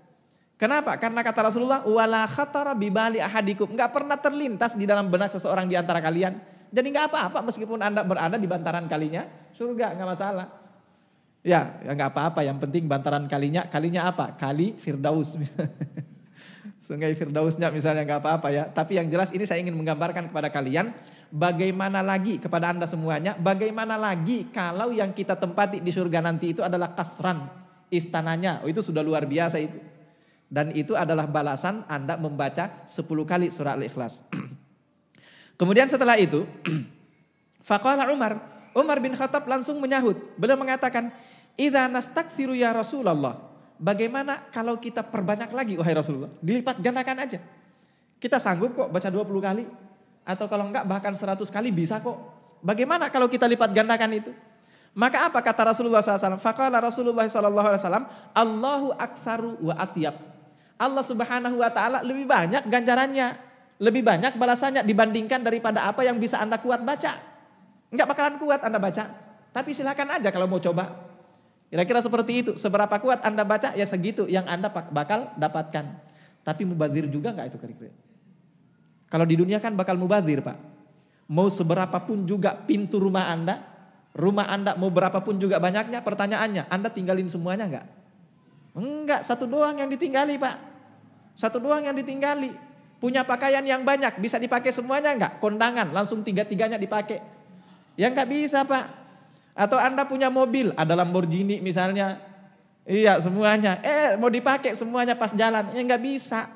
Kenapa? Karena kata Rasulullah, wala khatara bibali ahadikum, nggak pernah terlintas di dalam benak seseorang di antara kalian. Jadi nggak apa-apa meskipun Anda berada di bantaran kalinya, surga nggak masalah. Ya nggak apa-apa. Yang penting bantaran kalinya apa? Kali Firdaus. Sungai Firdausnya misalnya nggak apa-apa ya. Tapi yang jelas ini saya ingin menggambarkan kepada kalian, bagaimana lagi kepada Anda semuanya, bagaimana lagi kalau yang kita tempati di surga nanti itu adalah kasran, istananya. Itu sudah luar biasa itu. Dan itu adalah balasan Anda membaca 10 kali surah Al-Ikhlas. Kemudian setelah itu, faqala Umar bin Khattab langsung menyahut. Beliau mengatakan, idza nastakthiru ya Rasulullah. Bagaimana kalau kita perbanyak lagi wahai Rasulullah? Dilipat gandakan aja. Kita sanggup kok baca 20 kali. Atau kalau enggak bahkan 100 kali bisa kok. Bagaimana kalau kita lipat gandakan itu? Maka apa kata Rasulullah SAW? Faqala Rasulullah SAW, Allahu aktsaru wa atyab. Allah Subhanahu wa taala lebih banyak ganjarannya. lebih banyak balasannya dibandingkan daripada apa yang bisa Anda kuat baca. Enggak bakalan kuat Anda baca. Tapi silakan aja kalau mau coba. Kira-kira seperti itu. Seberapa kuat Anda baca, ya segitu yang Anda bakal dapatkan. Tapi mubazir juga enggak itu kira-kira? Kalau di dunia kan bakal mubazir, Pak. Mau seberapa pun juga pintu rumah Anda mau berapapun juga banyaknya, pertanyaannya, Anda tinggalin semuanya enggak? Enggak, satu doang yang ditinggali, Pak. Satu doang yang ditinggali. Punya pakaian yang banyak, bisa dipakai semuanya enggak? Kondangan, langsung tiga-tiganya dipakai. Ya enggak bisa, Pak. Atau Anda punya mobil, ada Lamborghini misalnya. Iya, semuanya. Mau dipakai semuanya pas jalan. Ya enggak bisa.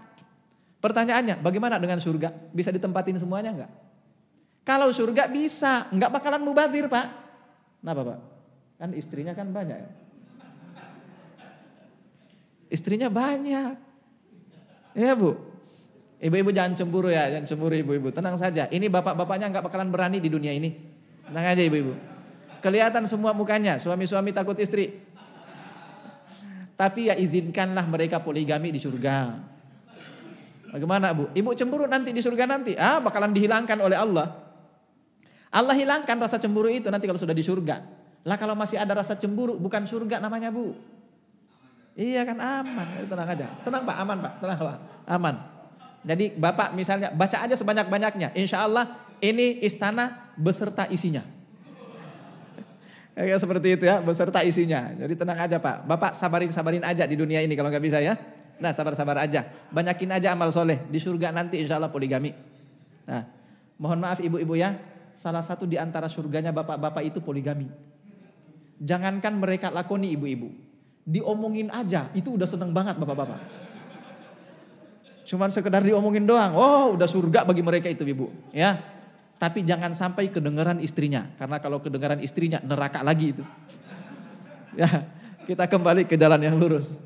Pertanyaannya, bagaimana dengan surga? Bisa ditempatin semuanya enggak? Kalau surga bisa, enggak bakalan mubazir, Pak. Kenapa, Pak? Kan istrinya kan banyak ya. Istrinya banyak. Iya, Bu. Ibu-ibu jangan cemburu ya, jangan cemburu ibu-ibu. Tenang saja, ini bapak-bapaknya enggak bakalan berani di dunia ini. Tenang aja ibu-ibu. Kelihatan semua mukanya, suami-suami takut istri. Tapi ya izinkanlah mereka poligami di surga. Bagaimana, Bu? Ibu cemburu nanti di surga nanti. Bakalan dihilangkan oleh Allah. Allah hilangkan rasa cemburu itu nanti kalau sudah di surga. Lah kalau masih ada rasa cemburu, bukan surga namanya, Bu. Iya kan aman, tenang aja. Tenang Pak, aman Pak, tenang Pak, aman. Jadi Bapak misalnya baca aja sebanyak-banyaknya. Insya Allah ini istana beserta isinya. Ya seperti itu ya, beserta isinya. Jadi tenang aja Pak. Bapak sabarin aja di dunia ini kalau nggak bisa ya. Nah sabar aja. Banyakin aja amal soleh. Di surga nanti insya Allah poligami. Nah mohon maaf ibu-ibu ya. Salah satu di antara surganya bapak-bapak itu poligami. Jangankan mereka lakoni ibu-ibu. Diomongin aja itu udah seneng banget bapak-bapak. Cuman sekedar diomongin doang. Oh udah surga bagi mereka itu ibu. Ya. Tapi jangan sampai kedengaran istrinya. Karena kalau kedengaran istrinya neraka lagi itu. Ya, kita kembali ke jalan yang lurus.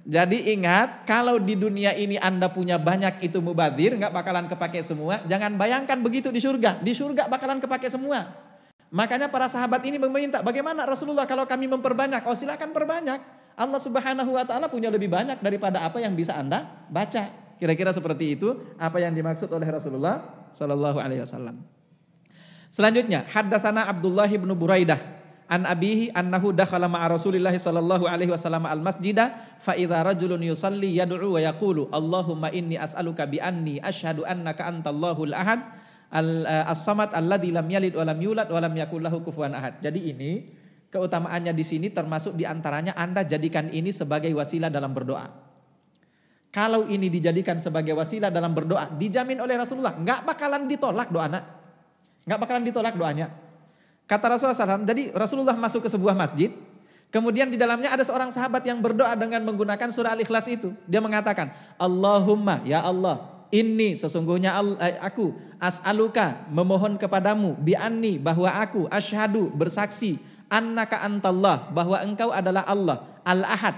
Jadi ingat kalau di dunia ini Anda punya banyak itu mubazir. Gak bakalan kepake semua. Jangan bayangkan begitu di surga. Di surga bakalan kepake semua. Makanya para sahabat ini meminta bagaimana Rasulullah kalau kami memperbanyak. Oh silakan perbanyak. Allah Subhanahu wa taala punya lebih banyak daripada apa yang bisa Anda baca. Kira-kira seperti itu apa yang dimaksud oleh Rasulullah sallallahu alaihi wasallam. Selanjutnya, haddatsana Abdullah bin Buraidah an abihi annahu dakhala ma'a Rasulillah sallallahu alaihi wasallam al-masjida fa idza rajulun yusalli yad'u wa yaqulu Allahumma inni as'aluka bi anni asyhadu annaka antallahul ahad as-samad alladzi lam yalid wa lam yulad wa lam yakul lahu kufuwan ahad. Jadi ini keutamaannya di sini termasuk diantaranya Anda jadikan ini sebagai wasilah dalam berdoa. Kalau ini dijadikan sebagai wasilah dalam berdoa, dijamin oleh Rasulullah, nggak bakalan ditolak doanya, nggak bakalan ditolak doanya. Kata Rasulullah SAW, jadi Rasulullah masuk ke sebuah masjid, kemudian di dalamnya ada seorang sahabat yang berdoa dengan menggunakan surah Al-Ikhlas itu. Dia mengatakan, Allahumma ya Allah, inni sesungguhnya aku as'aluka memohon kepadamu bi'anni bahwa aku asyhadu bersaksi annaka antallah bahwa engkau adalah Allah al-ahad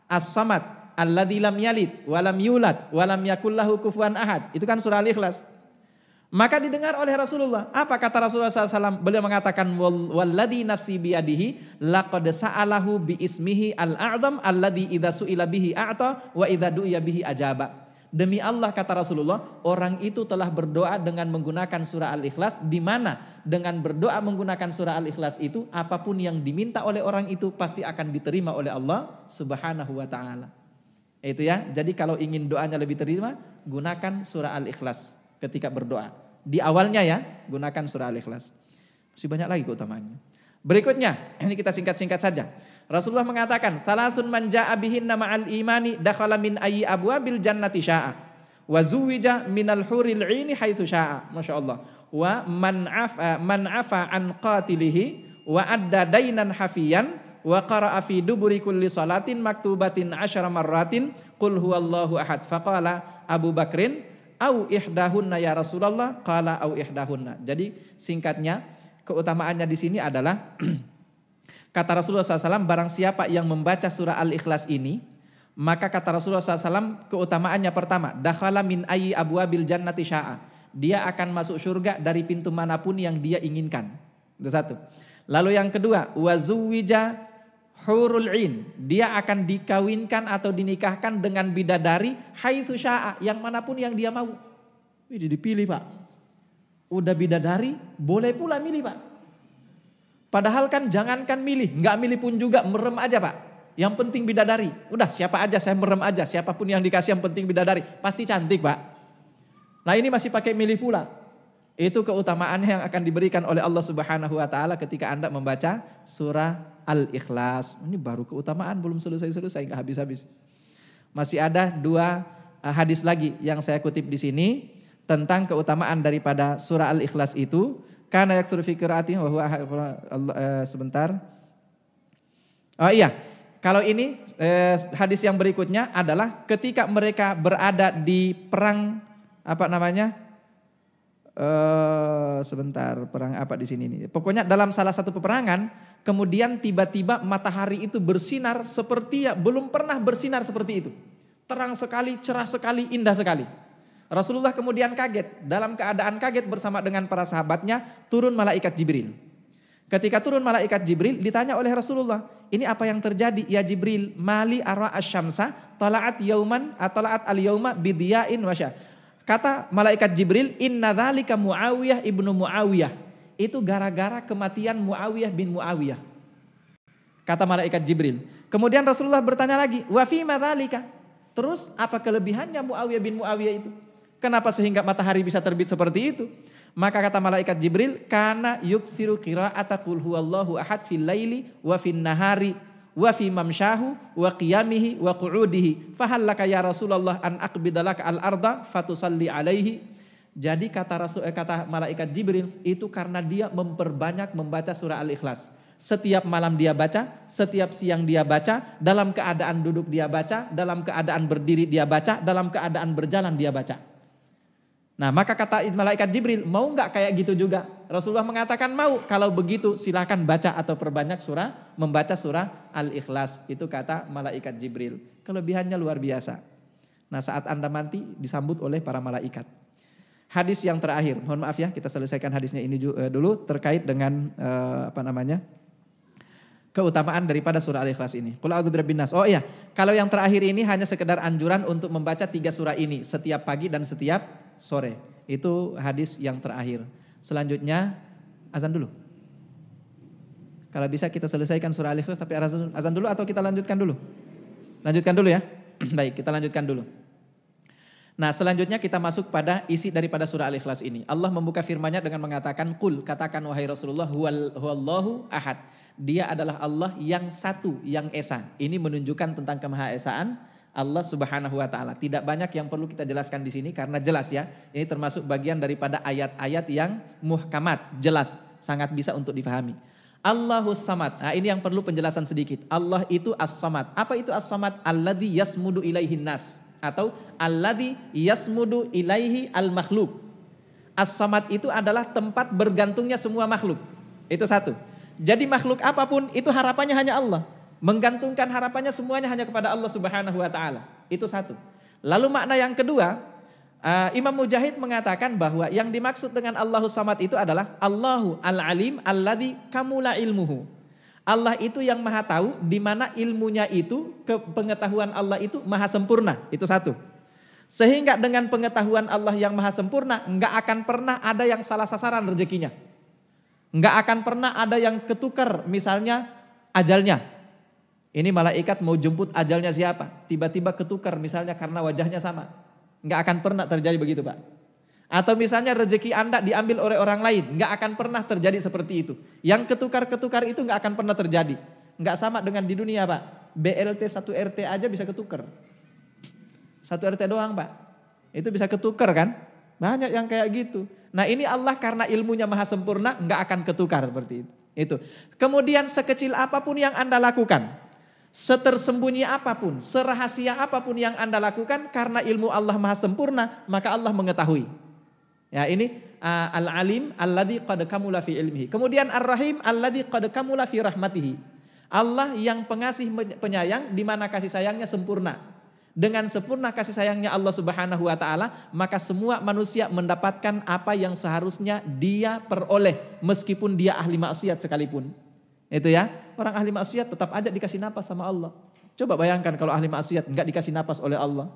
as-samad alladzi lam yalid wa lam yulad wa lam yakul lahu kufuwan ahad. Itu kan surah Al-Ikhlas. Maka didengar oleh Rasulullah. Apa kata Rasulullah SAW? Beliau mengatakan walladzi nafsi biyadihi laqad sa'alahu bi ismihi al-a'zam alladzi idza su'ila bihi a'ta wa idza du'iya bihi ajaba. Demi Allah kata Rasulullah, orang itu telah berdoa dengan menggunakan surah Al-Ikhlas, di mana dengan berdoa menggunakan surah Al-Ikhlas itu apapun yang diminta oleh orang itu pasti akan diterima oleh Allah Subhanahu wa taala. Itu ya. Jadi kalau ingin doanya lebih terima, gunakan surah Al-Ikhlas ketika berdoa. Di awalnya ya, gunakan surah Al-Ikhlas. Masih banyak lagi keutamaannya. Berikutnya, ini kita singkat-singkat saja. Rasulullah mengatakan, salasun man jaa bihinna ma'al imani dakhala min ayyi abwabil jannati syaa wa zuwija minal huril 'aini haitsu syaa. Masyaallah. Wa man afa an qatilihi wa adda dainan hafiyan wa qara'a fi duburi kulli salatin maktubatin 10 marratin qul huwallahu ahad. Faqala Abu Bakrin au ihdahunna ya Rasulullah, qala au ihdahunna. Jadi singkatnya keutamaannya di sini adalah kata Rasulullah SAW, barang siapa yang membaca surah Al-Ikhlas ini, maka kata Rasulullah SAW keutamaannya pertama, dakhala min ayyi abwabil jannati syaa. Dia akan masuk surga dari pintu manapun yang dia inginkan. Itu satu. Lalu yang kedua, wazuwija hurul 'ain. Dia akan dikawinkan atau dinikahkan dengan bidadari haitsu syaa, yang manapun yang dia mau. Wih, dipilih Pak. Udah bidadari, boleh pula milih Pak. Padahal kan jangankan milih, nggak milih pun juga, merem aja Pak. Yang penting bidadari. Udah siapa aja saya merem aja, siapapun yang dikasih yang penting bidadari. Pasti cantik Pak. Nah ini masih pakai milih pula. Itu keutamaannya yang akan diberikan oleh Allah Subhanahu wa taala ketika Anda membaca surah Al-Ikhlas. Ini baru keutamaan, belum selesai-selesai, enggak habis-habis. Masih ada 2 hadis lagi yang saya kutip di sini tentang keutamaan daripada surah Al-Ikhlas itu. Kana yaktsuru fi qiraatihi wa huwa sebentar. Oh iya, kalau ini hadis yang berikutnya adalah ketika mereka berada di perang sebentar, perang apa di sini nih? Pokoknya dalam salah satu peperangan, kemudian tiba-tiba matahari itu bersinar seperti belum pernah bersinar seperti itu. Terang sekali, cerah sekali, indah sekali. Rasulullah kemudian kaget, dalam keadaan kaget bersama dengan para sahabatnya, turun malaikat Jibril. Ketika turun malaikat Jibril, ditanya oleh Rasulullah, ini apa yang terjadi ya Jibril? Mali ara asyamsa tala'at yauman atala'at al-yauma bidiya'in wasya. Kata malaikat Jibril, inna dzalika Muawiyah ibnu Muawiyah. Itu gara-gara kematian Muawiyah bin Muawiyah. Kata malaikat Jibril. Kemudian Rasulullah bertanya lagi, wa fi ma dzalika? Terus apa kelebihannya Muawiyah bin Muawiyah itu? Kenapa sehingga matahari bisa terbit seperti itu? Maka kata malaikat Jibril, kana yuksiru qira'ata qul huwallahu ahad fil laili wa fin nahari wa fi mamsyahu wa qiyamihi wa qu'udihi fahallaka ya Rasulullah an aqbidalaka al-arda fatusalli alaihi. Jadi kata malaikat Jibril itu karena dia memperbanyak membaca surah Al-Ikhlas. Setiap malam dia baca, setiap siang dia baca, dalam keadaan duduk dia baca, dalam keadaan berdiri dia baca, dalam keadaan berjalan dia baca. Nah maka kata malaikat Jibril, mau nggak kayak gitu juga? Rasulullah mengatakan mau. Kalau begitu silakan baca atau perbanyak membaca surah Al-Ikhlas. Itu kata malaikat Jibril. Kelebihannya luar biasa. Nah saat Anda mati disambut oleh para malaikat. Hadis yang terakhir, mohon maaf ya kita selesaikan hadisnya ini dulu terkait dengan keutamaan daripada surah Al-Ikhlas ini. Qul a'udzu birabbin nas. Oh iya, kalau yang terakhir ini hanya sekedar anjuran untuk membaca 3 surah ini setiap pagi dan setiap sore. Itu hadis yang terakhir. Selanjutnya azan dulu. Kalau bisa kita selesaikan surah Al-Ikhlas tapi azan dulu atau kita lanjutkan dulu? Lanjutkan dulu ya. Baik, kita lanjutkan dulu. Nah, selanjutnya kita masuk pada isi daripada surah Al-Ikhlas ini. Allah membuka firman-Nya dengan mengatakan, "Qul," katakan wahai Rasulullah, huwallahu ahad. Dia adalah Allah yang satu, yang esa. Ini menunjukkan tentang kemahaesaan Allah Subhanahu wa taala. Tidak banyak yang perlu kita jelaskan di sini karena jelas ya. Ini termasuk bagian daripada ayat-ayat yang muhkamat, jelas, sangat bisa untuk difahami. Allahus Samad. Nah, ini yang perlu penjelasan sedikit. Allah itu As-Samad. Apa itu As-Samad? Alladzi yasmudu ilaihin nas atau alladzi yasmudu ilaihi al-makhluk. As-Samad itu adalah tempat bergantungnya semua makhluk. Itu satu. Jadi makhluk apapun itu harapannya hanya Allah. Menggantungkan harapannya semuanya hanya kepada Allah Subhanahu wa taala. Itu satu. Lalu makna yang kedua, Imam Mujahid mengatakan bahwa yang dimaksud dengan Allahus Samad itu adalah Allahu al-alim alladzi kamula ilmuhu. Allah itu yang maha tahu di mana ilmunya itu, pengetahuan Allah itu maha sempurna. Itu satu. Sehingga dengan pengetahuan Allah yang maha sempurna, enggak akan pernah ada yang salah sasaran rezekinya. Enggak akan pernah ada yang ketukar misalnya ajalnya. Ini malaikat mau jemput ajalnya siapa? Tiba-tiba ketukar misalnya karena wajahnya sama. Enggak akan pernah terjadi begitu Pak. Atau misalnya rezeki Anda diambil oleh orang lain. Enggak akan pernah terjadi seperti itu. Yang ketukar-ketukar itu enggak akan pernah terjadi. Enggak sama dengan di dunia Pak. BLT 1 RT aja bisa ketukar. 1 RT doang Pak. Itu bisa ketukar kan? Banyak yang kayak gitu. Nah ini Allah karena ilmunya maha sempurna enggak akan ketukar seperti itu. Kemudian sekecil apapun yang Anda lakukan, setersembunyi apapun, serahasia apapun yang Anda lakukan, karena ilmu Allah maha sempurna, maka Allah mengetahui. Ya ini al-alim alladzi qad kamula fi ilmihi. Kemudian ar-rahim alladzi qad kamula fi rahmatihi. Allah yang pengasih penyayang di mana kasih sayangnya sempurna. Dengan sempurna kasih sayangnya Allah Subhanahu wa taala, maka semua manusia mendapatkan apa yang seharusnya dia peroleh meskipun dia ahli maksiat sekalipun. Itu ya, orang ahli maksiat tetap aja dikasih napas sama Allah. Coba bayangkan kalau ahli maksiat enggak dikasih napas oleh Allah.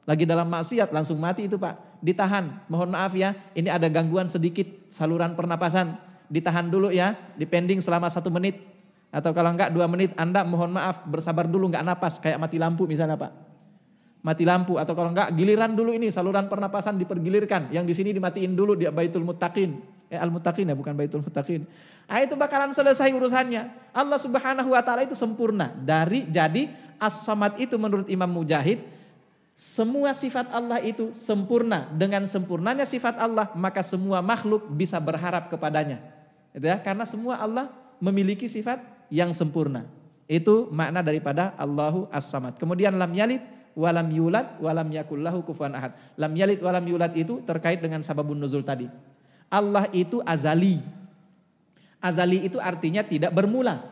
Lagi dalam maksiat langsung mati itu Pak. Ditahan, mohon maaf ya, ini ada gangguan sedikit saluran pernapasan. Ditahan dulu ya, dipending selama 1 menit. Atau kalau enggak 2 menit, Anda mohon maaf bersabar dulu enggak napas. Kayak mati lampu misalnya Pak. Mati lampu atau kalau enggak giliran dulu ini saluran pernapasan dipergilirkan. Yang di sini dimatiin dulu di Baitul Muttaqin. Al-Muttaqin ya bukan Baitul Muttaqin. Ah itu bakalan selesai urusannya. Allah Subhanahu wa taala itu sempurna. Jadi As-Samad itu menurut Imam Mujahid semua sifat Allah itu sempurna. Dengan sempurnanya sifat Allah, maka semua makhluk bisa berharap kepadanya. Itu ya, karena semua Allah memiliki sifat yang sempurna. Itu makna daripada Allahu As-Samad. Kemudian lam yalid walam yulad walam yakul lahu kufuwan ahad. Lam yalid walam yulad itu terkait dengan sababun nuzul tadi. Allah itu azali. Azali itu artinya tidak bermula.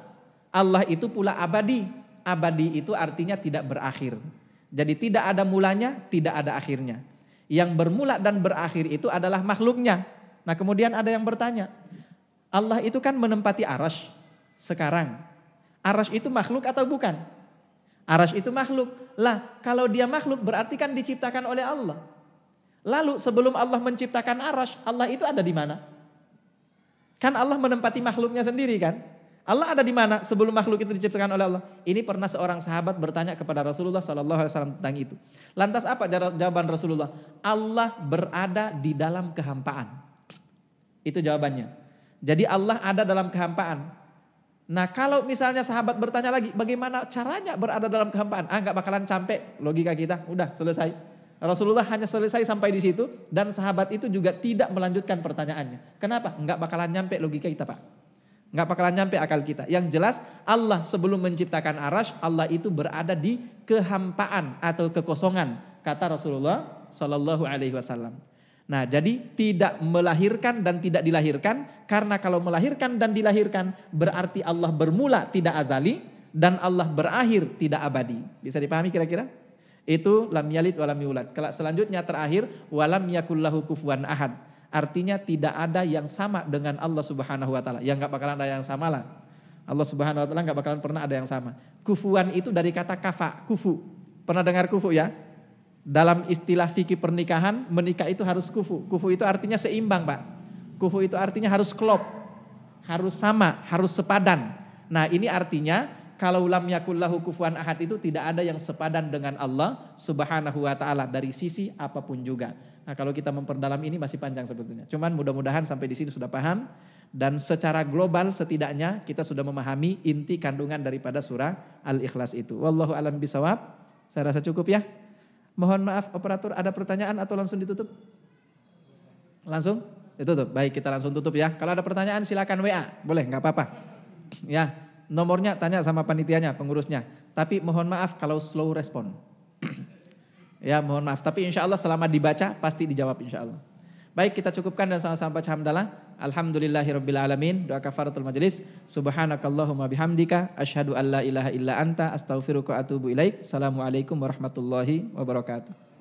Allah itu pula abadi. Abadi itu artinya tidak berakhir. Jadi tidak ada mulanya, tidak ada akhirnya. Yang bermula dan berakhir itu adalah makhluknya. Nah kemudian ada yang bertanya, Allah itu kan menempati arasy sekarang. Arasy itu makhluk atau bukan? Arasy itu makhluk. Lah kalau dia makhluk berarti kan diciptakan oleh Allah. Lalu sebelum Allah menciptakan arasy, Allah itu ada di mana? Kan Allah menempati makhluknya sendiri kan? Allah ada di mana sebelum makhluk itu diciptakan oleh Allah? Ini pernah seorang sahabat bertanya kepada Rasulullah SAW tentang itu. Lantas apa jawaban Rasulullah? Allah berada di dalam kehampaan. Itu jawabannya. Jadi Allah ada dalam kehampaan. Nah kalau misalnya sahabat bertanya lagi, bagaimana caranya berada dalam kehampaan? Nggak bakalan sampai logika kita, udah selesai. Rasulullah hanya selesai sampai di situ dan sahabat itu juga tidak melanjutkan pertanyaannya. Kenapa? Nggak bakalan nyampe logika kita Pak. Nggak bakalan nyampe akal kita. Yang jelas Allah sebelum menciptakan arasy, Allah itu berada di kehampaan atau kekosongan, kata Rasulullah Sallallahu Alaihi Wasallam. Nah jadi tidak melahirkan dan tidak dilahirkan, karena kalau melahirkan dan dilahirkan berarti Allah bermula tidak azali dan Allah berakhir tidak abadi. Bisa dipahami kira-kira? Itu lam yalid walam yulad. Selanjutnya terakhir walam yakul lahu kufuwan ahad. Artinya tidak ada yang sama dengan Allah Subhanahu wa taala. Yang enggak bakalan ada yang sama lah. Allah Subhanahu wa taala enggak bakalan pernah ada yang sama. Kufuan itu dari kata kafa, kufu. Pernah dengar kufu ya? Dalam istilah fikih pernikahan, menikah itu harus kufu. Kufu itu artinya seimbang, Pak. Kufu itu artinya harus klop. Harus sama, harus sepadan. Nah, ini artinya kalau lam yakul lahu kufuwan ahad itu tidak ada yang sepadan dengan Allah Subhanahu wa taala dari sisi apapun juga. Nah kalau kita memperdalam ini masih panjang sebetulnya. Cuman mudah-mudahan sampai di sini sudah paham. Dan secara global setidaknya kita sudah memahami inti kandungan daripada surah Al-Ikhlas itu. Wallahu a'lam bishawab. Saya rasa cukup ya. Mohon maaf operator, ada pertanyaan atau langsung ditutup? Langsung? Ditutup. Baik, kita langsung tutup ya. Kalau ada pertanyaan silakan WA. Boleh, gak apa-apa. Ya, nomornya tanya sama panitianya, pengurusnya. Tapi mohon maaf kalau slow respon. Ya mohon maaf, tapi insya Allah selama dibaca pasti dijawab insya Allah. Baik kita cukupkan dan sama-sama baca hamdalah. Alhamdulillahirabbil alamin. Doa kafaratul majelis. Subhanakallahumma bihamdika asyhadu an la ilaha illa anta astaghfiruka wa atubu ilaik. Assalamualaikum warahmatullahi wabarakatuh.